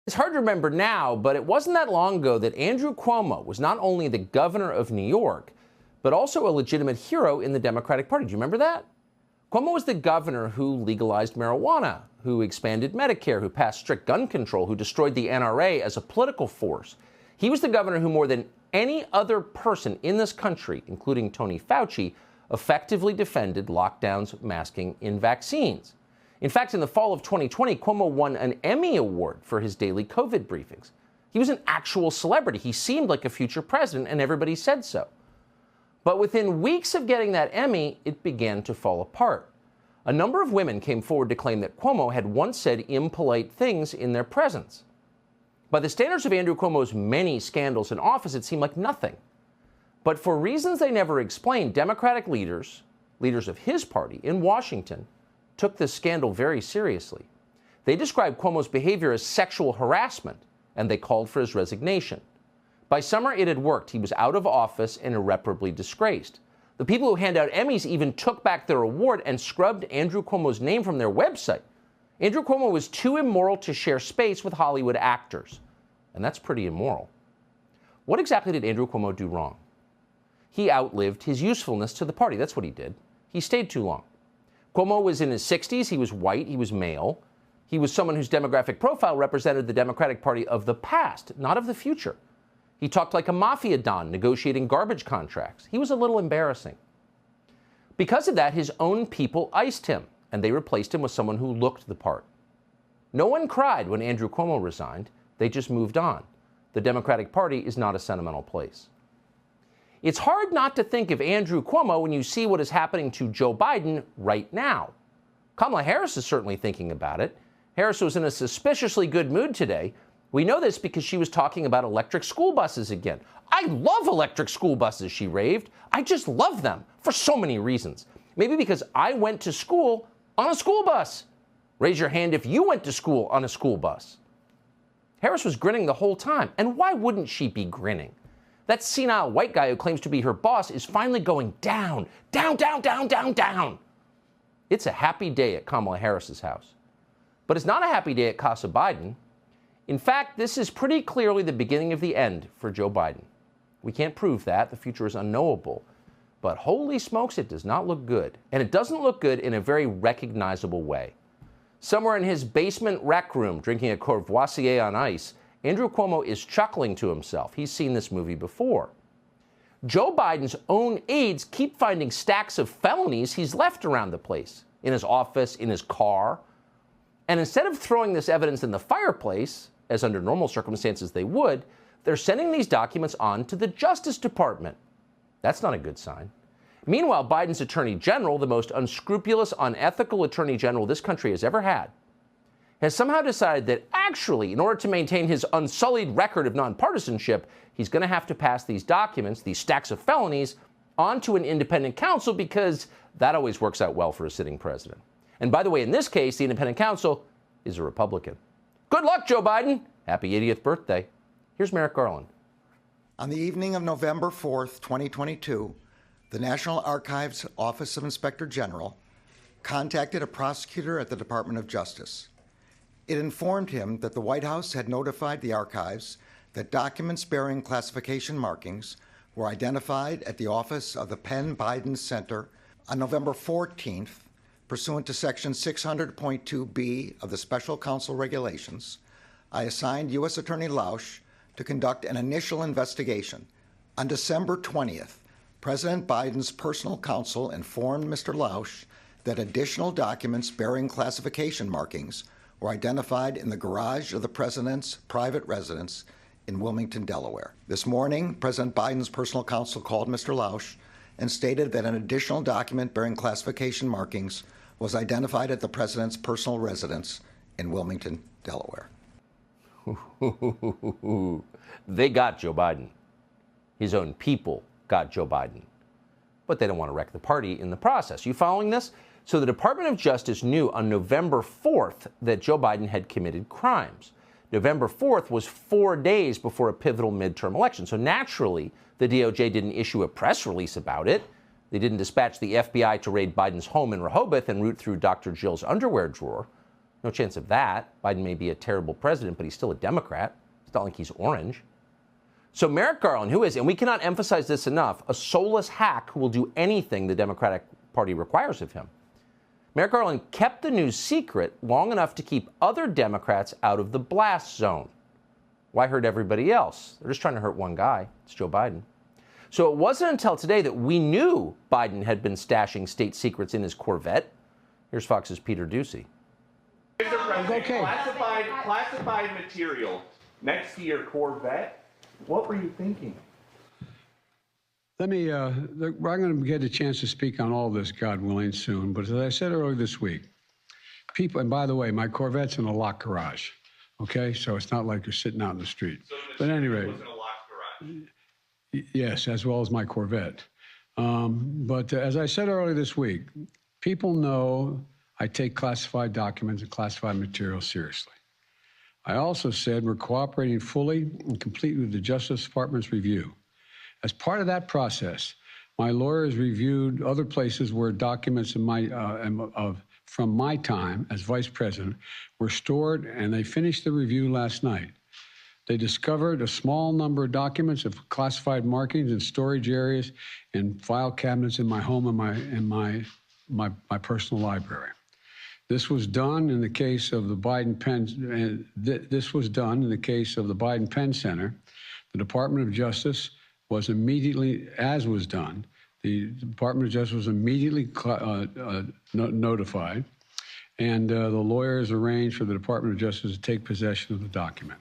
It's hard to remember now, but it wasn't that long ago that Andrew Cuomo was not only the governor of New York, but also a legitimate hero in the Democratic Party. Do you remember that? Cuomo was the governor who legalized marijuana, who expanded Medicare, who passed strict gun control, who destroyed the NRA as a political force. He was the governor who, more than any other person in this country, including Tony Fauci, effectively defended lockdowns, masking, and vaccines. In fact, in the fall of 2020, Cuomo won an Emmy Award for his daily COVID briefings. He was an actual celebrity. He seemed like a future president, and everybody said so. But within weeks of getting that Emmy, it began to fall apart. A number of women came forward to claim that Cuomo had once said impolite things in their presence. By the standards of Andrew Cuomo's many scandals in office, it seemed like nothing. But for reasons they never explained, Democratic leaders of his party in Washington, took this scandal very seriously. They described Cuomo's behavior as sexual harassment, and they called for his resignation. By summer, it had worked. He was out of office and irreparably disgraced. The people who hand out Emmys even took back their award and scrubbed Andrew Cuomo's name from their website. Andrew Cuomo was too immoral to share space with Hollywood actors, and that's pretty immoral. What exactly did Andrew Cuomo do wrong? He outlived his usefulness to the party. That's what he did. He stayed too long. Cuomo was in his 60s. He was white. He was male. He was someone whose demographic profile represented the Democratic Party of the past, not of the future. He talked like a mafia don negotiating garbage contracts. He was a little embarrassing. Because of that, his own people iced him, and they replaced him with someone who looked the part. No one cried when Andrew Cuomo resigned. They just moved on. The Democratic Party is not a sentimental place. It's hard not to think of Andrew Cuomo when you see what is happening to Joe Biden right now. Kamala Harris is certainly thinking about it. Harris was in a suspiciously good mood today. We know this because she was talking about electric school buses again. I love electric school buses, she raved. I just love them for so many reasons. Maybe because I went to school on a school bus. Raise your hand if you went to school on a school bus. Harris was grinning the whole time. And why wouldn't she be grinning? That senile white guy who claims to be her boss is finally going down, down, down, down, down, down. It's a happy day at Kamala Harris's house. But it's not a happy day at Casa Biden. In fact, this is pretty clearly the beginning of the end for Joe Biden. We can't prove that. The future is unknowable. But holy smokes, it does not look good. And it doesn't look good in a very recognizable way. Somewhere in his basement rec room, drinking a Courvoisier on ice, Andrew Cuomo is chuckling to himself. He's seen this movie before. Joe Biden's own aides keep finding stacks of felonies he's left around the place, in his office, in his car. And instead of throwing this evidence in the fireplace, as under normal circumstances they would, they're sending these documents on to the Justice Department. That's not a good sign. Meanwhile, Biden's Attorney General, the most unscrupulous, unethical Attorney General this country has ever had, has somehow decided that actually, in order to maintain his unsullied record of nonpartisanship, he's going to have to pass these documents, these stacks of felonies, onto an independent counsel because that always works out well for a sitting president. And by the way, in this case, the independent counsel is a Republican. Good luck, Joe Biden. Happy 80th birthday. Here's Merrick Garland. On the evening of November 4th, 2022, the National Archives Office of Inspector General contacted a prosecutor at the Department of Justice. It informed him that the White House had notified the archives that documents bearing classification markings were identified at the office of the Penn Biden Center on November 14th, pursuant to Section 600.2b of the Special Counsel Regulations. I assigned U.S. Attorney Lausch to conduct an initial investigation. On December 20th, President Biden's personal counsel informed Mr. Lausch that additional documents bearing classification markings were identified in the garage of the president's private residence in Wilmington, Delaware. This morning, President Biden's personal counsel called Mr. Lausch and stated that an additional document bearing classification markings was identified at the president's personal residence in Wilmington, Delaware. They got Joe Biden. His own people got Joe Biden. But they don't want to wreck the party in the process. You following this? So the Department of Justice knew on November 4th that Joe Biden had committed crimes. November 4th was 4 days before a pivotal midterm election. So naturally, the DOJ didn't issue a press release about it. They didn't dispatch the FBI to raid Biden's home in Rehoboth and root through Dr. Jill's underwear drawer. No chance of that. Biden may be a terrible president, but he's still a Democrat. It's not like he's orange. So Merrick Garland, who is, and we cannot emphasize this enough, a soulless hack who will do anything the Democratic Party requires of him. Merrick Garland kept the news secret long enough to keep other Democrats out of the blast zone. Why hurt everybody else? They're just trying to hurt one guy. It's Joe Biden. So it wasn't until today that we knew Biden had been stashing state secrets in his Corvette. Here's Fox's Peter Ducey. Okay. Classified material next to your Corvette. What were you thinking? Let me, I'm going to get a chance to speak on all this, God willing, soon. But as I said earlier this week, people, and by the way, my Corvette's in a locked garage, okay? So it's not like you're sitting out in the street. So but anyway, was in a locked garage. Yes, as well as my Corvette. But as I said earlier this week, people know I take classified documents and classified material seriously. I also said we're cooperating fully and completely with the Justice Department's review. As part of that process, my lawyers reviewed other places where documents from my time as vice president were stored, and they finished the review last night. They discovered a small number of documents of classified markings in storage areas and file cabinets in my home and my personal library. This was done in the case of the Biden Penn. This was done in the case of the Biden Penn Center. The Department of Justice was immediately, as was done, the Department of Justice was immediately notified, and the lawyers arranged for the Department of Justice to take possession of the document.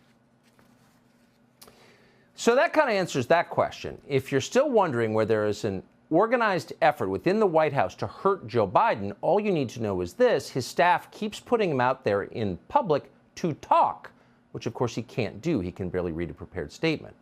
So that kind of answers that question. If you're still wondering where there is an organized effort within the White House to hurt Joe Biden, all you need to know is this: his staff keeps putting him out there in public to talk, which of course he can't do. He can barely read a prepared statement.